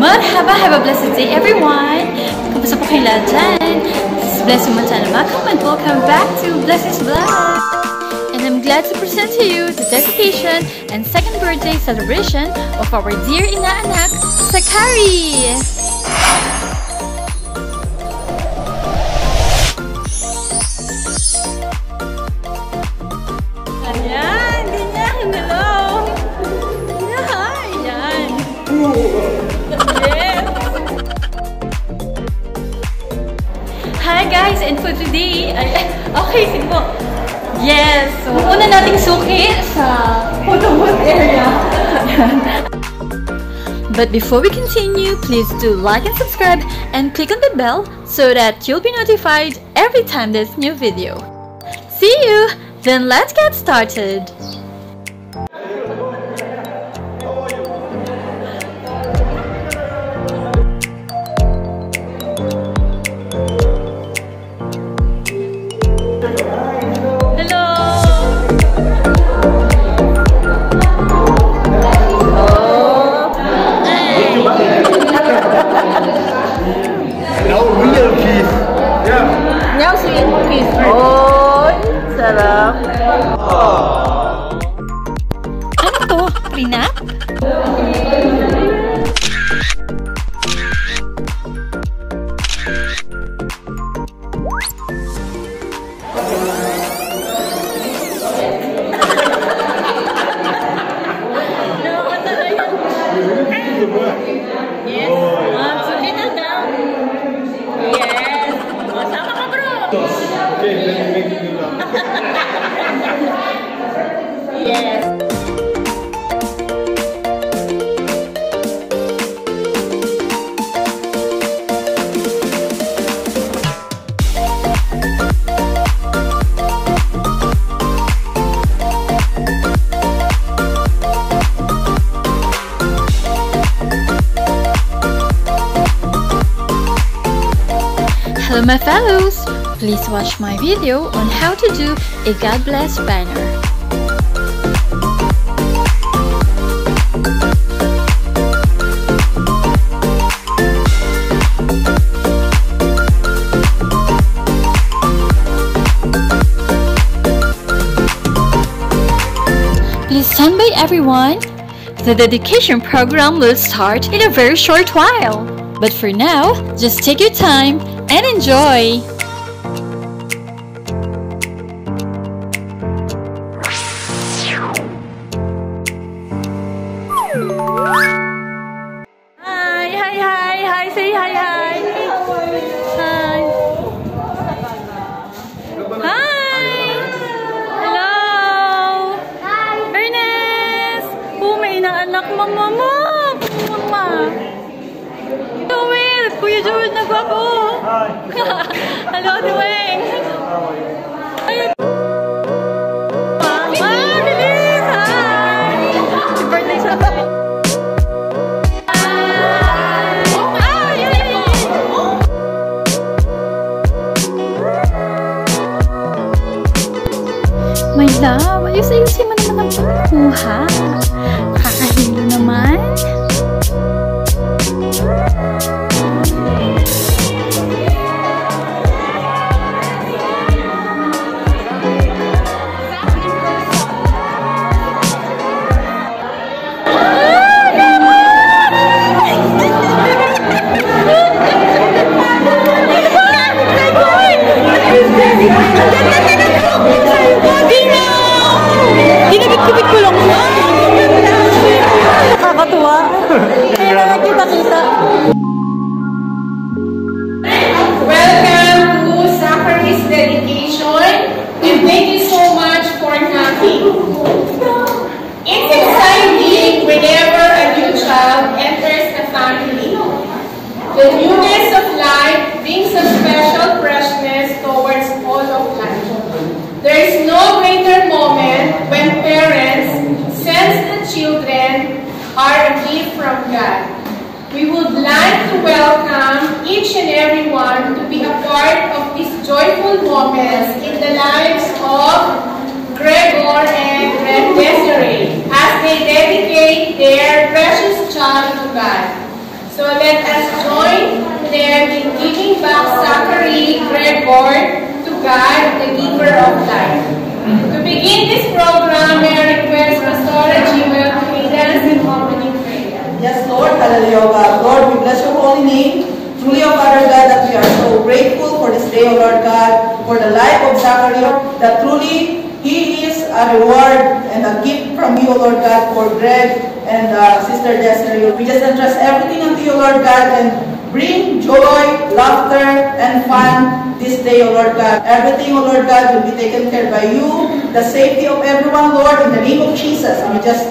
Have a blessed day, everyone! Kumusta po kayo lahat dyan? This is Blessy Macam and welcome back to Blessy's Vlog. And I'm glad to present to you the dedication and second birthday celebration of our dear inaanak, Zachary! Ayan! Ganyan! Hello! Ayan! Hi guys! And for today, okay, sige po. Yes! So, una nating suki sa photo booth area. But before we continue, please do like and subscribe and click on the bell so that you'll be notified every time there's new video. See you! Then let's get started! Ano to? Prenup? Yes. Sulit na daw. Yes. Sama ka, bro. Okay, let me make it now. Yes. Hello my fellows! Please watch my video on how to do a God Bless banner. Please stand by everyone. The dedication program will start in a very short while. But for now, just take your time and enjoy! Hi, say hi. Hi. Hello. Hi. Ernest. May inaanak mama mo. Mama. Joel. Kuya Joel na gwapo. Hi. Hello, Dwayne. Ayun. Bilis. Hi. Happy birthday sa akin. My love, ayos-ayusin mo naman ang pagkuha. Kakahilo naman. Ginabit-gibit ko lang siya. Nakakatuwa. Kaya kita-kita. Welcome to Zachary's Dedication and thank you so much for coming. It's exciting whenever a new child enters the family. The newness of life brings a special freshness towards all of life. There is no greater moment when parents sense the children are a gift from God. We would like to welcome each and every one to be a part of these joyful moments in the lives of Gregor and Desiree as they dedicate their precious child to God. So let us join them in giving back Zachary Gregor to God, the giver of life. To begin this program, may I request Pastor Jewel to lead us in opening prayer. Yes, Lord, hallelujah, oh God. Lord, we bless your holy name. Truly, O Father God, that we are so grateful for this day, O Lord God, for the life of Zachary, that truly he is a reward and a gift from you, O Lord God, for Greg and Sister Desiree. We just entrust everything unto you, Lord God, and bring joy, laughter, and fun this day, O Lord God. Everything, O Lord God, will be taken care by you, the safety of everyone, Lord, in the name of Jesus. And we just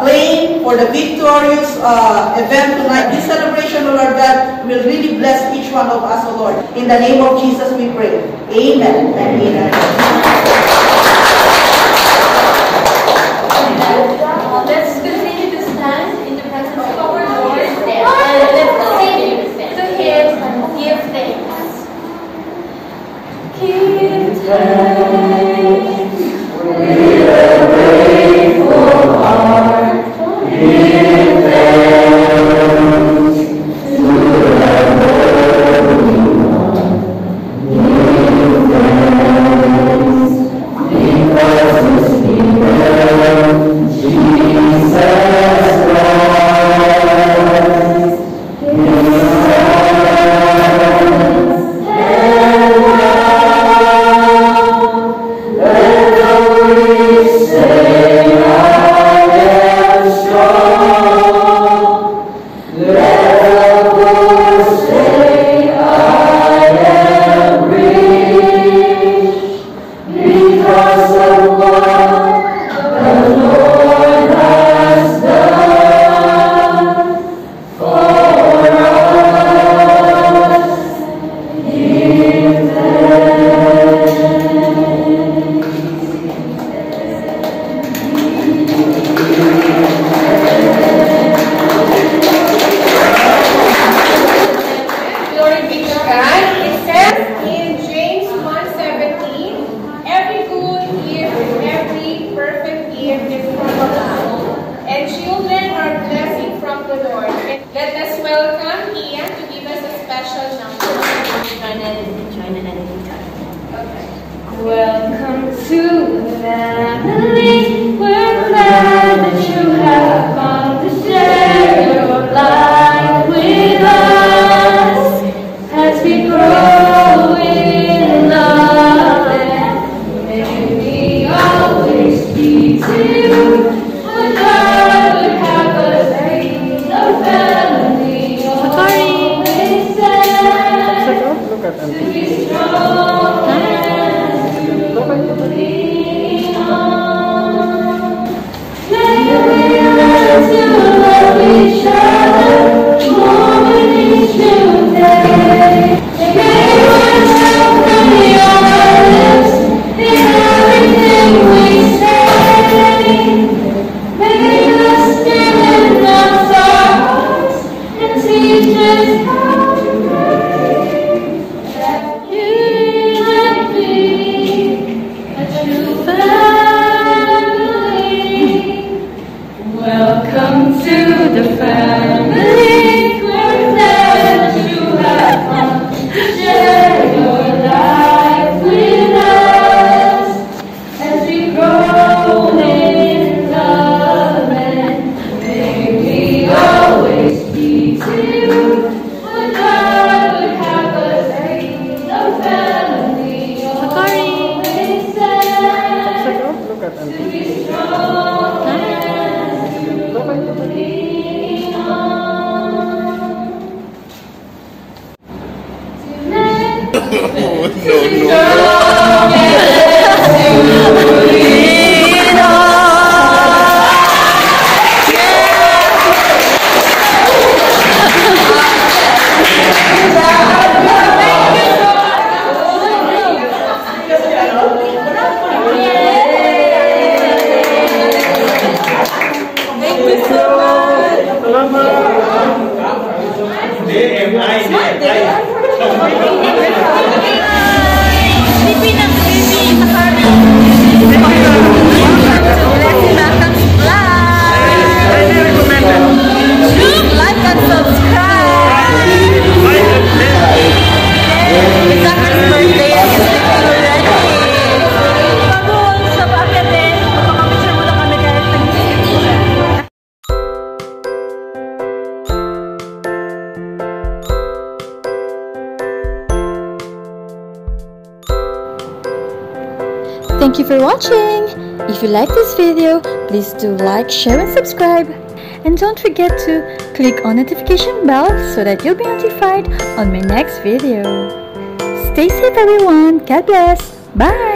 claim for the victorious event tonight. This celebration, O Lord God, will really bless each one of us, O Lord. In the name of Jesus we pray. Amen and amen. Let's continue to stand in the presence of our Lord and let's continue to give thanks. Give thanks with a grateful heart. Give thanks to the Holy One. Give thanks because the Spirit Jesus Christ is welcome to the family. We're glad that you have come to share your life with us as we grow in love, and may we always be to you. When God would have us be the family always said to be strong. Thank you for watching. If you like this video, please do like, share, and subscribe. And don't forget to click on notification bell so that you'll be notified on my next video. Stay safe everyone. God bless. Bye.